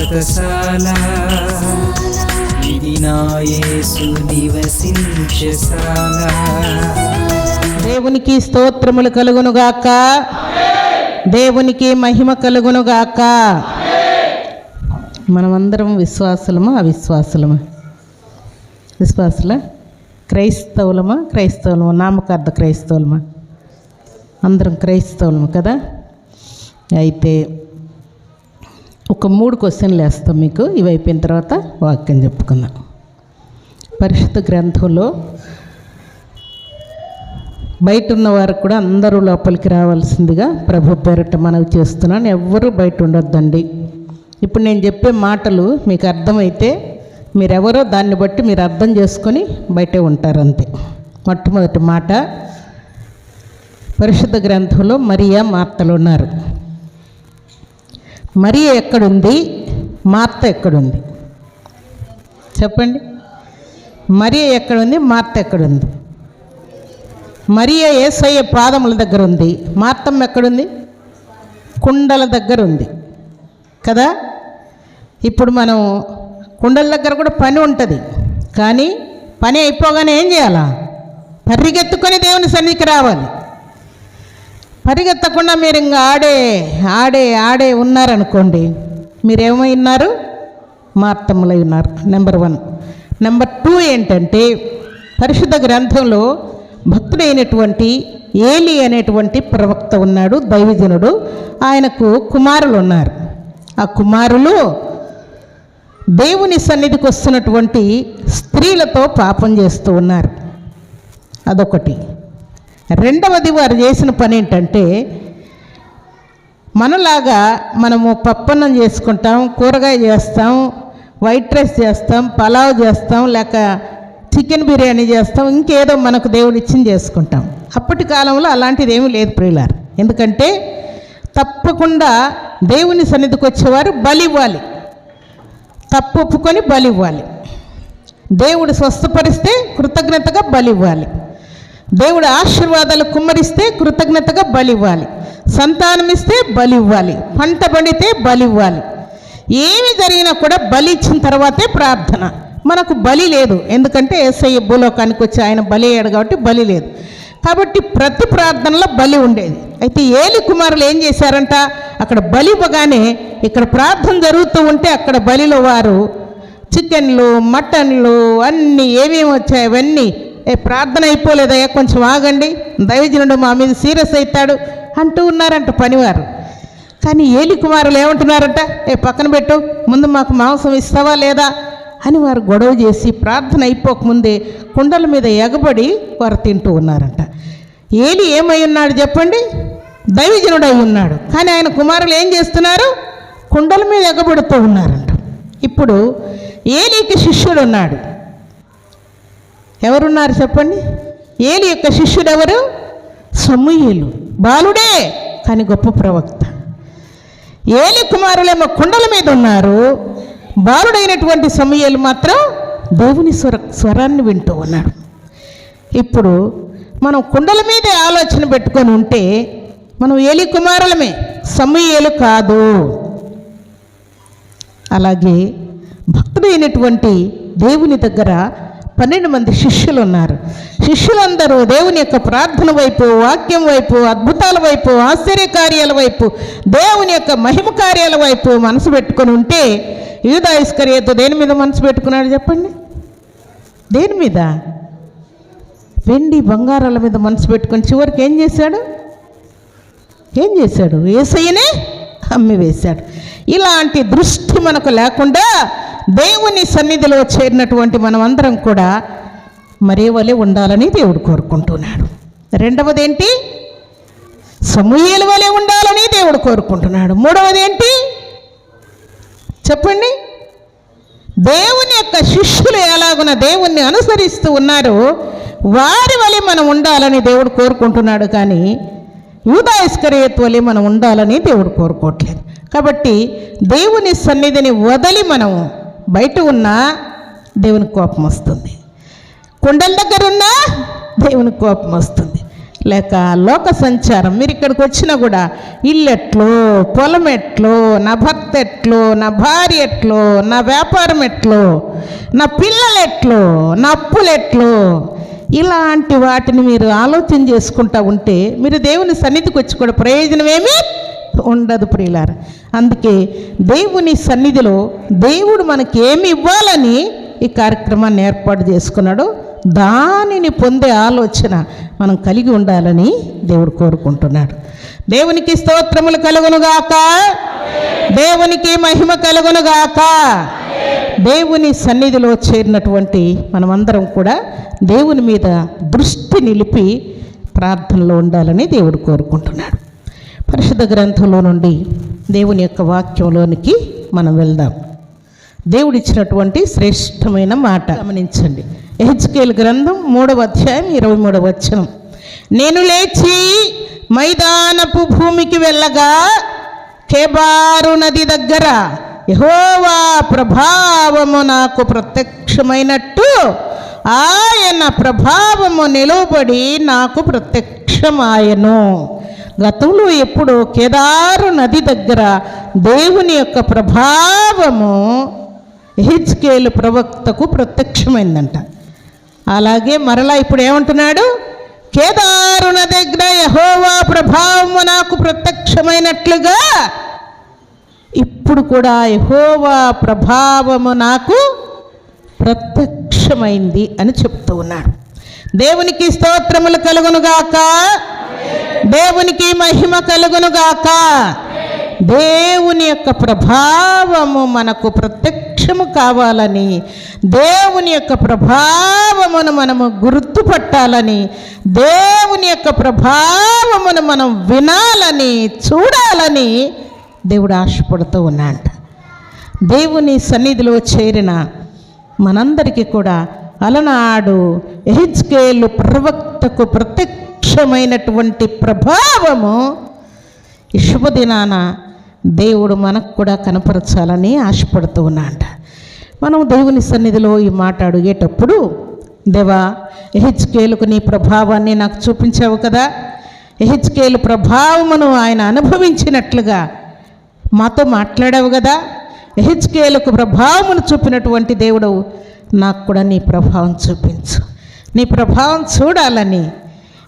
వ్రతశాల ఇది నా యేసు నివసించశాల. దేవునికి స్తోత్రములు కలుగునుగాక. దేవునికి మహిమ కలుగునుగాక. మనమందరం విశ్వాసులమా అవిశ్వాసులమా? విశ్వాసులా? క్రైస్తవులమా నామకార్థ క్రైస్తవులమా? అందరం క్రైస్తవులము కదా. అయితే ఒక 3 క్వశ్చన్లు వేస్తాం మీకు. ఇవి అయిపోయిన తర్వాత వాక్యం చెప్పుకుందాం. పరిశుద్ధ గ్రంథంలో బయట ఉన్న వారికి కూడా అందరూ లోపలికి రావాల్సిందిగా ప్రభు పేరట మనవి చేస్తున్నాను. ఎవ్వరూ బయట ఉండొద్దండి. ఇప్పుడు నేను చెప్పే మాటలు మీకు అర్థమైతే మీరెవరో దాన్ని బట్టి మీరు అర్థం చేసుకొని బయటే ఉంటారు అంతే. మొట్టమొదటి మాట, పరిశుద్ధ గ్రంథంలో మరియా మార్తలు ఉన్నారు. మరియా ఎక్కడుంది? మార్త ఎక్కడుంది? చెప్పండి. మరియా ఎక్కడుంది? మార్త ఎక్కడుంది? మరియా యేసయ్య పాదముల దగ్గర ఉంది. మార్తమ్మ ఎక్కడుంది? కుండల దగ్గర ఉంది కదా. ఇప్పుడు మనం కుండల దగ్గర కూడా పని ఉంటుంది. కానీ పని అయిపోగానే ఏం చేయాలా? పరిగెత్తుకొని దేవుని సన్నిధికి రావాలి. పరిగెత్తకుండా మీరు ఇంకా ఆడే ఉన్నారనుకోండి, మీరేమై ఉన్నారు? మార్తమ్మలై ఉన్నారు. నెంబర్ 1. నెంబర్ 2 ఏంటంటే, పరిశుద్ధ గ్రంథంలో భక్తుడైనటువంటి ఏలి అనేటువంటి ప్రవక్త ఉన్నాడు, దైవజనుడు. ఆయనకు కుమారులు ఉన్నారు. ఆ కుమారులు దేవుని సన్నిధికి వస్తున్నటువంటి స్త్రీలతో పాపం చేస్తూ ఉన్నారు. అదొకటి. రెండవది, వారు చేసిన పని ఏంటంటే, మనలాగా మనము పప్పన్నం చేసుకుంటాం, కూరగాయ చేస్తాం, వైట్ రైస్ చేస్తాం, పలావ్ చేస్తాం, లేక చికెన్ బిర్యానీ చేస్తాం, ఇంకేదో మనకు దేవుడు ఇచ్చింది చేసుకుంటాం. అప్పటి కాలంలో అలాంటిది ఏమీ లేదు ప్రియులారు. ఎందుకంటే తప్పకుండా దేవుని సన్నిధికి వచ్చేవారు బలి ఇవ్వాలి. తప్పు ఒప్పుకొని బలి ఇవ్వాలి. దేవుడు స్వస్థపరిస్తే కృతజ్ఞతగా బలి ఇవ్వాలి. దేవుడు ఆశీర్వాదాలు కుమ్మరిస్తే కృతజ్ఞతగా బలి ఇవ్వాలి. సంతానం ఇస్తే బలి ఇవ్వాలి. పంట పండితే బలి ఇవ్వాలి. ఏమి జరిగినా కూడా బలి ఇచ్చిన తర్వాతే ప్రార్థన. మనకు బలి లేదు. ఎందుకంటే యేసయ్య భూలోకానికి వచ్చి ఆయన బలి అయ్యాడు కాబట్టి బలి లేదు. కాబట్టి ప్రతి ప్రార్థనలో బలి ఉండేది. అయితే ఏలి కుమారులు ఏం చేశారంట? అక్కడ బలి ఇవ్వగానే ఇక్కడ ప్రార్థన జరుగుతూ ఉంటే అక్కడ బలిలో వారు చికెన్లు, మటన్లు అన్నీ ఏమేమి వచ్చాయి అవన్నీ, ప్రార్థన అయిపోలేదయ్యా, కొంచెం ఆగండి, దైవజనుడు మా మీద సీరియస్ అవుతాడు అంటూ ఉన్నారంట పనివారు. కానీ ఏలి కుమారులు ఏమంటున్నారంట? పక్కన పెట్టు, ముందు మాకు మాంసం ఇస్తావా లేదా అని వారు గొడవ చేసి ప్రార్థన అయిపోకముందే కుండల మీద ఎగబడి వారు తింటూ ఉన్నారంట. ఏలి ఏమై ఉన్నాడు చెప్పండి? దైవజనుడు అయి ఉన్నాడు. కానీ ఆయన కుమారులు ఏం చేస్తున్నారు? కుండల మీద ఎగబడుతూ ఉన్నారంట. ఇప్పుడు ఏలికి శిష్యుడు ఉన్నాడు. ఎవరున్నారు చెప్పండి? ఏలి యొక్క శిష్యుడు ఎవరు? సమూయేలు. బాలుడే కానీ గొప్ప ప్రవక్త. ఏలి కుమారులేమో కుండల మీద ఉన్నారు. బాలుడైనటువంటి సమూయేలు మాత్రం దేవుని స్వరాన్ని వింటూ ఉన్నాడు. ఇప్పుడు మనం కుండల మీదే ఆలోచన పెట్టుకొని ఉంటే మనం ఏలి కుమారులమే, సమూయేలు కాదు. అలాగే భక్తుడైనటువంటి దేవుని దగ్గర 12 మంది శిష్యులు ఉన్నారు. శిష్యులందరూ దేవుని యొక్క ప్రార్థన వైపు, వాక్యం వైపు, అద్భుతాల వైపు, ఆశ్చర్యకార్యాల వైపు, దేవుని యొక్క మహిమ కార్యాల వైపు మనసు పెట్టుకొని ఉంటే, యూదా ఇస్కరియోతు దేని మీద మనసు పెట్టుకున్నాడు చెప్పండి? దేని మీద? వెండి బంగారాల మీద మనసు పెట్టుకొని చివరికి ఏం చేశాడు? యేసయ్యనే అమ్మి వేశాడు. ఇలాంటి దృష్టి మనకు లేకుండా దేవుని సన్నిధిలో చేరినటువంటి మనం అందరం కూడా మరే వలె ఉండాలని దేవుడు కోరుకుంటున్నాడు. రెండవది ఏంటి? సమూయేలు వలె ఉండాలని దేవుడు కోరుకుంటున్నాడు. మూడవది ఏంటి చెప్పండి? దేవుని యొక్క శిష్యులు ఎలాగున దేవుణ్ణి అనుసరిస్తూ ఉన్నారో వారి వలె మనం ఉండాలని దేవుడు కోరుకుంటున్నాడు. కానీ యూదా ఇస్కరియోతు వలె మనం ఉండాలని దేవుడు కోరుకోవట్లేదు. కాబట్టి దేవుని సన్నిధిని వదిలి మనం బయట ఉన్నా దేవునికి కోపం వస్తుంది. కుండల దగ్గర ఉన్నా దేవునికి కోపం వస్తుంది. లేక లోక సంచారం, మీరు ఇక్కడికి వచ్చినా కూడా ఇల్లు ఎట్లో, పొలం ఎట్లో, నా భర్త ఎట్లో, నా భార్య ఎట్లో, నా వ్యాపారం ఎట్లో, నా పిల్లలు ఎట్లో, నా అప్పులు ఎట్లో, ఇలాంటి వాటిని మీరు ఆలోచన చేసుకుంటూ ఉంటే మీరు దేవుని సన్నిధికి వచ్చి కూడా ప్రయోజనమేమీ ఉండదు ప్రియులారా. అందుకే దేవుని సన్నిధిలో దేవుడు మనకి ఏమి ఇవ్వాలని ఈ కార్యక్రమాన్ని ఏర్పాటు చేసుకున్నాడో దానిని పొందే ఆలోచన మనం కలిగి ఉండాలని దేవుడు కోరుకుంటున్నాడు. దేవునికి స్తోత్రములు కలుగునుగాక, దేవునికి మహిమ కలుగునుగాక. దేవుని సన్నిధిలో చేరినటువంటి మనమందరం కూడా దేవుని మీద దృష్టి నిలిపి ప్రార్థనలో ఉండాలని దేవుడు కోరుకుంటున్నాడు. పరిశుద్ధ గ్రంథంలో నుండి దేవుని యొక్క వాక్యంలోనికి మనం వెళ్దాం. దేవుడిచ్చినటువంటి శ్రేష్టమైన మాట గమనించండి. యెహెజ్కేలు గ్రంథం 3వ అధ్యాయం 23వ వచనం. నేను లేచి మైదానపు భూమికి వెళ్ళగా కెబారు నది దగ్గర యెహోవా ప్రభావము నాకు ప్రత్యక్షమైనట్టు ఆయన ప్రభావము నిలువబడి నాకు ప్రత్యక్షమాయను. గతంలో ఎప్పుడో కేదారు నది దగ్గర దేవుని యొక్క ప్రభావము యెహెజ్కేలు ప్రవక్తకు ప్రత్యక్షమైందంట. అలాగే మరలా ఇప్పుడు ఏమంటున్నాడు? కేదారు నది దగ్గర యెహోవా ప్రభావము నాకు ప్రత్యక్షమైనట్లుగా ఇప్పుడు కూడా యెహోవా ప్రభావము నాకు ప్రత్యక్షమైంది అని చెప్తూ ఉన్నాడు. దేవునికి స్తోత్రములు కలుగునుగాక, దేవునికి మహిమ కలుగునుగాక. దేవుని యొక్క ప్రభావము మనకు ప్రత్యక్షము కావాలని, దేవుని యొక్క ప్రభావమును మనము గుర్తుపట్టాలని, దేవుని యొక్క ప్రభావమును మనం వినాలని, చూడాలని దేవుడు ఆశపడుతూ ఉన్నాడు. దేవుని సన్నిధిలో చేరిన మనందరికీ కూడా అలనాడు యెహెజ్కేలు ప్రవక్తకు ప్రత్యక్షమైనటువంటి ప్రభావము ఈ శుభదినాన దేవుడు మనకు కూడా కనపరచాలని ఆశపడుతూ ఉన్నాడు. మనం దేవుని సన్నిధిలో ఈ మాట అడిగేటప్పుడు, దేవా యెహెజ్కేలుకు నీ ప్రభావాన్ని నాకు చూపించావు కదా, యెహెజ్కేలు ప్రభావమును ఆయన అనుభవించినట్లుగా మాతో మాట్లాడావు కదా, యెహెజ్కేలుకు ప్రభావమును చూపినటువంటి దేవుడు నాకు కూడా నీ ప్రభావం చూపించు. నీ ప్రభావం చూడాలని,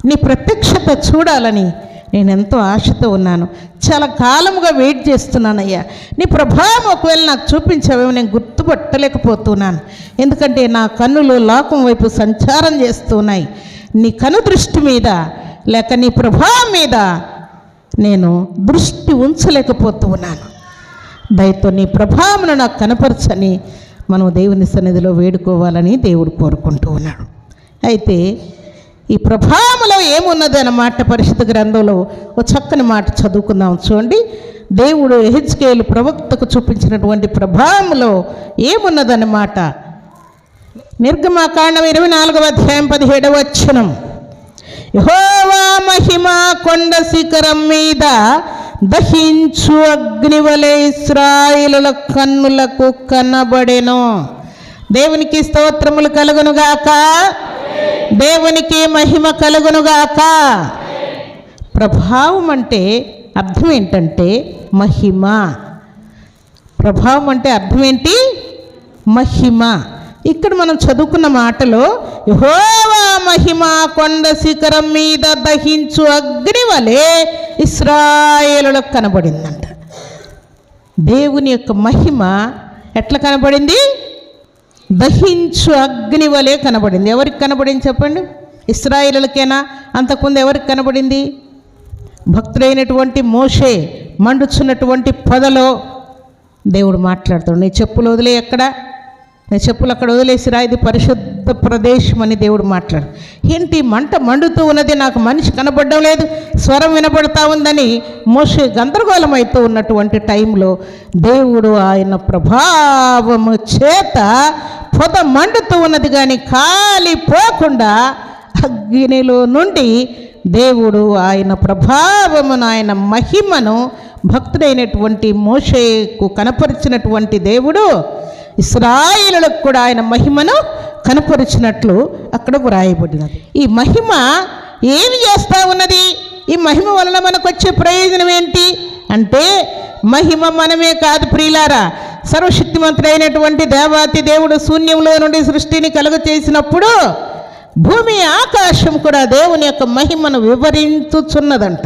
నీ ప్రత్యక్షత చూడాలని నేను ఎంతో ఆశతో ఉన్నాను. చాలా కాలముగా వెయిట్ చేస్తున్నానయ్యా. నీ ప్రభావం ఒకవేళ నాకు చూపించావేమో నేను గుర్తుపట్టలేకపోతున్నాను. ఎందుకంటే నా కన్నులు లోకం వైపు సంచారం చేస్తున్నాయి. నీ కను దృష్టి మీద లేక నీ ప్రభావం మీద నేను దృష్టి ఉంచలేకపోతూ ఉన్నాను. దయతో నీ ప్రభావమును నాకు కనపరచని మనం దేవుని సన్నిధిలో వేడుకోవాలని దేవుడు కోరుకుంటూ ఉన్నాడు. అయితే ఈ ప్రభావములో ఏమున్నది అన్నమాట పరిశుద్ధ గ్రంథంలో ఒక చక్కని మాట చదువుకుందాం. చూడండి, దేవుడు యెహెజ్కేలు ప్రవక్తకు చూపించినటువంటి ప్రభావములో ఏమున్నదన్నమాట. నిర్గమకాండం 24వ అధ్యాయం 17వ వచనం. యెహోవా మహిమ కొండ శిఖరం మీద దహించు అగ్నివలే ఇశ్రాయేలుల కన్నులకు కనబడెను. దేవునికి స్తోత్రములు కలుగునుగాక, దేవునికి మహిమ కలుగునుగాక. ప్రభావం అంటే అర్థం ఏంటంటే మహిమ. ప్రభావం అంటే అర్థం ఏంటి? మహిమ. ఇక్కడ మనం చదువుకున్న మాటలో యెహోవా మహిమ కొండ శిఖరం మీద దహించు అగ్ని వలె ఇశ్రాయేలులకు కనబడిందంట. దేవుని యొక్క మహిమ ఎట్లా కనబడింది? దహించు అగ్ని వలె కనబడింది. ఎవరికి కనబడింది చెప్పండి? ఇశ్రాయేలులకేనా? అంతకుముందు ఎవరికి కనబడింది? భక్తుడైనటువంటి మోషే మండుచున్నటువంటి పొదలో దేవుడు మాట్లాడుతాడు. నీ చెప్పులు వదిలే, ఎక్కడ నీ చెప్పులు అక్కడ వదిలేసిరా, ఇది పరిశుద్ధ ప్రదేశం అని దేవుడు మాట్లాడు. ఏంటి మంట మండుతూ ఉన్నది, నాకు మనిషి కనబడడం లేదు, స్వరం వినబడతా ఉందని మోషే గందరగోళం అవుతూ ఉన్నటువంటి టైంలో దేవుడు ఆయన ప్రభావము చేత పొద మండుతూ ఉన్నది కానీ కాలిపోకుండా అగ్నిలో నుండి దేవుడు ఆయన ప్రభావమును, ఆయన మహిమను భక్తుడైనటువంటి మోషేకు కనపరిచినటువంటి దేవుడు ఇశ్రాయేలులకు కూడా ఆయన మహిమను కనపరిచినట్లు అక్కడ వ్రాయబడినది. ఈ మహిమ ఏమి చేస్తూ ఉన్నది? ఈ మహిమ వలన మనకు వచ్చే ప్రయోజనం ఏంటి అంటే, మహిమ మనమే కాదు ప్రియులారా, సర్వశక్తిమంతుడైనటువంటి దేవాతి దేవుడు శూన్యంలో నుండి సృష్టిని కలుగచేసినప్పుడు భూమి ఆకాశం కూడా దేవుని యొక్క మహిమను వివరించుచున్నదంట.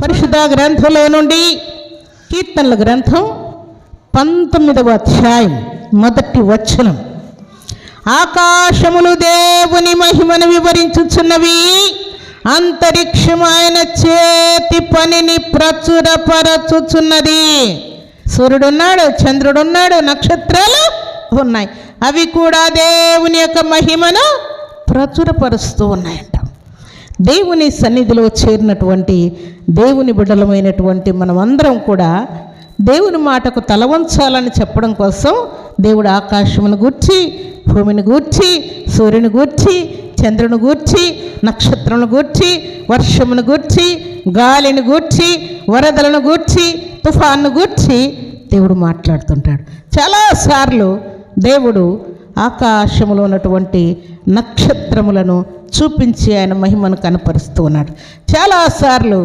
పరిశుద్ధ గ్రంథంలో నుండి కీర్తనల గ్రంథం 19వ అధ్యాయం 1వ వచనం, ఆకాశములు దేవుని మహిమను వివరించుచున్నవి, అంతరిక్షం ఆయన చేతి పనిని ప్రచురపరచుచున్నది. సూర్యుడున్నాడు, చంద్రుడున్నాడు, నక్షత్రాలు ఉన్నాయి, అవి కూడా దేవుని యొక్క మహిమను ప్రచురపరుస్తూ ఉన్నాయంట. దేవుని సన్నిధిలో చేరినటువంటి దేవుని బిడ్డలమైనటువంటి మనమందరం కూడా దేవుని మాటకు తల వంచాలని చెప్పడం కోసం దేవుడు ఆకాశమును గూర్చి, భూమిని గూర్చి, సూర్యుని గూర్చి, చంద్రుని గూర్చి, నక్షత్రమును గూర్చి, వర్షమును గూర్చి, గాలిని గూర్చి, వరదలను గూర్చి, తుఫాను గూర్చి దేవుడు మాట్లాడుతుంటాడు. చాలాసార్లు దేవుడు ఆకాశములో ఉన్నటువంటి నక్షత్రములను చూపించి ఆయన మహిమను కనపరుస్తూ ఉన్నాడు. చాలాసార్లు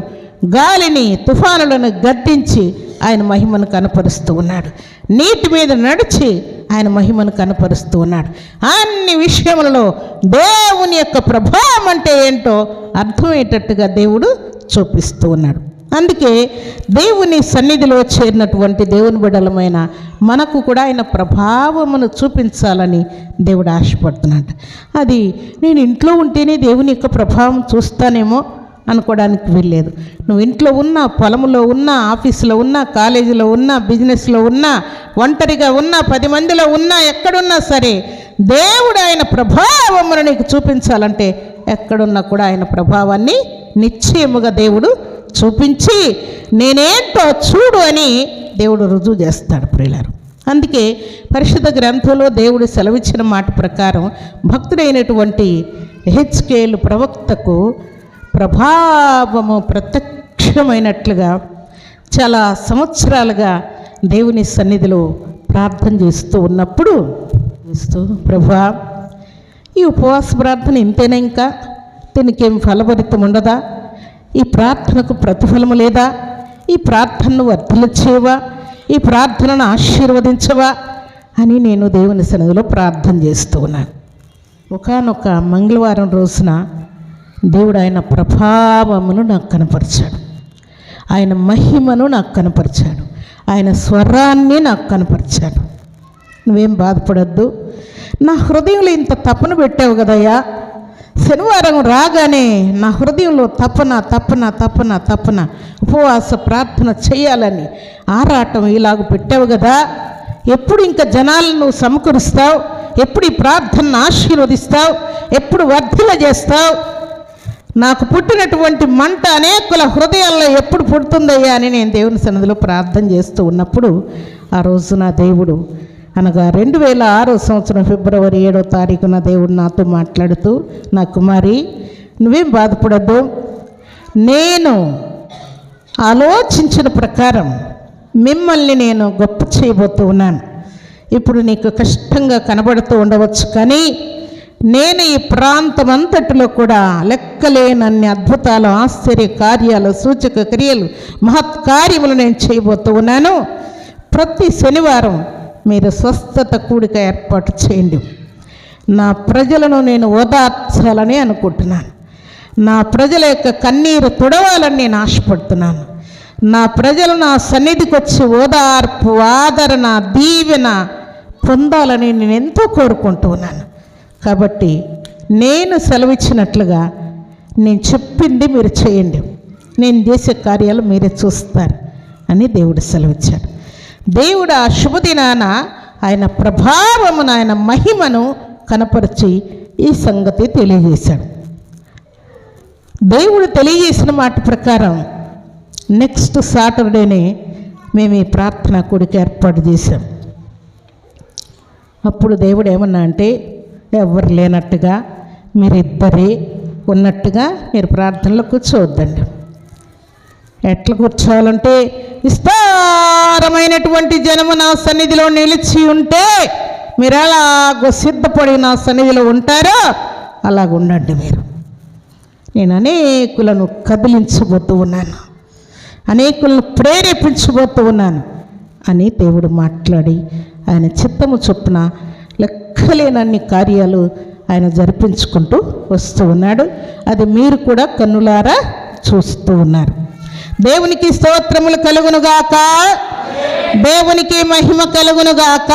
గాలిని, తుఫానులను గద్దించి ఆయన మహిమను కనపరుస్తూ ఉన్నాడు. నీటి మీద నడిచి ఆయన మహిమను కనపరుస్తూ ఉన్నాడు. అన్ని విషయములలో దేవుని యొక్క ప్రభావం అంటే ఏంటో అర్థమయ్యేటట్టుగా దేవుడు చూపిస్తూ ఉన్నాడు. అందుకే దేవుని సన్నిధిలో చేరినటువంటి దేవుని బిడ్డలమైన మనకు కూడా ఆయన ప్రభావమును చూపించాలని దేవుడు ఆశపడుతున్నాడు. అది నేను ఇంట్లో ఉంటేనే దేవుని యొక్క ప్రభావం చూస్తానేమో అనుకోవడానికి వీల్లేదు. నువ్వు ఇంట్లో ఉన్నా, పొలంలో ఉన్నా, ఆఫీసులో ఉన్నా, కాలేజీలో ఉన్నా, బిజినెస్లో ఉన్నా, ఒంటరిగా ఉన్నా, 10 మందిలో ఉన్నా, ఎక్కడున్నా సరే దేవుడు ఆయన ప్రభావమును నీకు చూపించాలంటే ఎక్కడున్నా కూడా ఆయన ప్రభావాన్ని నిశ్చయముగా దేవుడు చూపించి నేనేంటో చూడు అని దేవుడు రుజువు చేస్తాడు ప్రియులారు. అందుకే పరిశుద్ధ గ్రంథంలో దేవుడు సెలవిచ్చిన మాట ప్రకారం భక్తుడైనటువంటి హెచ్కేలు ప్రవక్తకు ప్రభావము ప్రత్యక్షమైనట్లుగా చాలా సంవత్సరాలుగా దేవుని సన్నిధిలో ప్రార్థన చేస్తూ ఉన్నప్పుడు ప్రభువా, ఈ ఉపవాస ప్రార్థన ఇంతేనా, ఇంకా దీనికేం ఫలభరితం ఉండదా? ఈ ప్రార్థనకు ప్రతిఫలము లేదా? ఈ ప్రార్థనను వర్ధలు చేయవా? ఈ ప్రార్థనను ఆశీర్వదించవా అని నేను దేవుని సన్నిధిలో ప్రార్థన చేస్తూ ఉన్నాను. ఒకానొక మంగళవారం రోజున దేవుడు ఆయన ప్రభావమును నాకు కనపరిచాడు, ఆయన మహిమను నాకు కనపరిచాడు, ఆయన స్వరాన్ని నాకు కనపరిచాడు. నువ్వేం బాధపడద్దు, నా హృదయంలో ఇంత తపన పెట్టావు కదయ్యా, శనివారం రాగానే నా హృదయంలో తపన ఉపవాస ప్రార్థన చేయాలని ఆరాటం ఇలాగ పెట్టావు కదా, ఎప్పుడు ఇంకా జనాలను నువ్వు సమకూరుస్తావు, ఎప్పుడు ఈ ప్రార్థనను ఆశీర్వదిస్తావు, ఎప్పుడు వర్ధిల్ల చేస్తావు, నాకు పుట్టినటువంటి మంట అనేకుల హృదయాల్లో ఎప్పుడు పుడుతుందయ్యా అని నేను దేవుని సన్నిధిలో ప్రార్థన చేస్తూ ఉన్నప్పుడు ఆ రోజు నా దేవుడు, అనగా 2006 సంవత్సరం ఫిబ్రవరి 7వ తారీఖున దేవుడు నాతో మాట్లాడుతూ, నా కుమారి నువ్వేం బాధపడద్దు, నేను ఆలోచించిన ప్రకారం మిమ్మల్ని నేను గొప్ప చేయబోతూ ఉన్నాను. ఇప్పుడు నీకు కష్టంగా కనబడుతూ ఉండవచ్చు, కానీ నేను ఈ ప్రాంతం అంతటిలో కూడా లెక్కలేనన్ని అద్భుతాలు, ఆశ్చర్య కార్యాలు, సూచక క్రియలు, మహత్కార్యములు నేను చేయబోతూ ఉన్నాను. ప్రతి శనివారం మీరు స్వస్థత కూడిక ఏర్పాటు చేయండి. నా ప్రజలను నేను ఓదార్చాలని అనుకుంటున్నాను, నా ప్రజల యొక్క కన్నీరు తుడవాలని నేను ఆశపడుతున్నాను. నా ప్రజలు నా సన్నిధికి వచ్చి ఓదార్పు, ఆదరణ, దీవెన పొందాలని నేను ఎంతో కోరుకుంటూ ఉన్నాను. కాబట్టి నేను సెలవిచ్చినట్లుగా నేను చెప్పింది మీరు చేయండి, నేను చేసే కార్యాలు మీరే చూస్తారు అని దేవుడు సెలవిచ్చాడు. దేవుడు ఆ శుభదినాన ఆయన ప్రభావమును, ఆయన మహిమను కనపరిచి ఈ సంగతి తెలియజేశాడు. దేవుడు తెలియజేసిన మాట ప్రకారం నెక్స్ట్ సాటర్డేనే మేము ఈ ప్రార్థన కూడిక ఏర్పాటు చేశాం. అప్పుడు దేవుడు ఏమన్నా అంటే, ఎవరు లేనట్టుగా మీరిద్దరే ఉన్నట్టుగా మీరు ప్రార్థనలో కూర్చోవద్దండి. ఎట్లా కూర్చోవాలంటే, విస్తారమైనటువంటి జనము నా సన్నిధిలో నిలిచి ఉంటే మీరు ఎలాగో సిద్ధపడి నా సన్నిధిలో ఉంటారో అలాగ ఉండండి. మీరు నేను అనేకులను కదిలించబోతూ ఉన్నాను, అనేకులను ప్రేరేపించబోతూ ఉన్నాను అని దేవుడు మాట్లాడి ఆయన చిత్తము చొప్పున లెక్కలేనన్ని కార్యాలు ఆయన జరిపించుకుంటూ వస్తూ ఉన్నాడు. అది మీరు కూడా కన్నులారా చూస్తూ ఉన్నారు. దేవునికి స్తోత్రములు కలుగునుగాక, దేవునికి మహిమ కలుగునుగాక.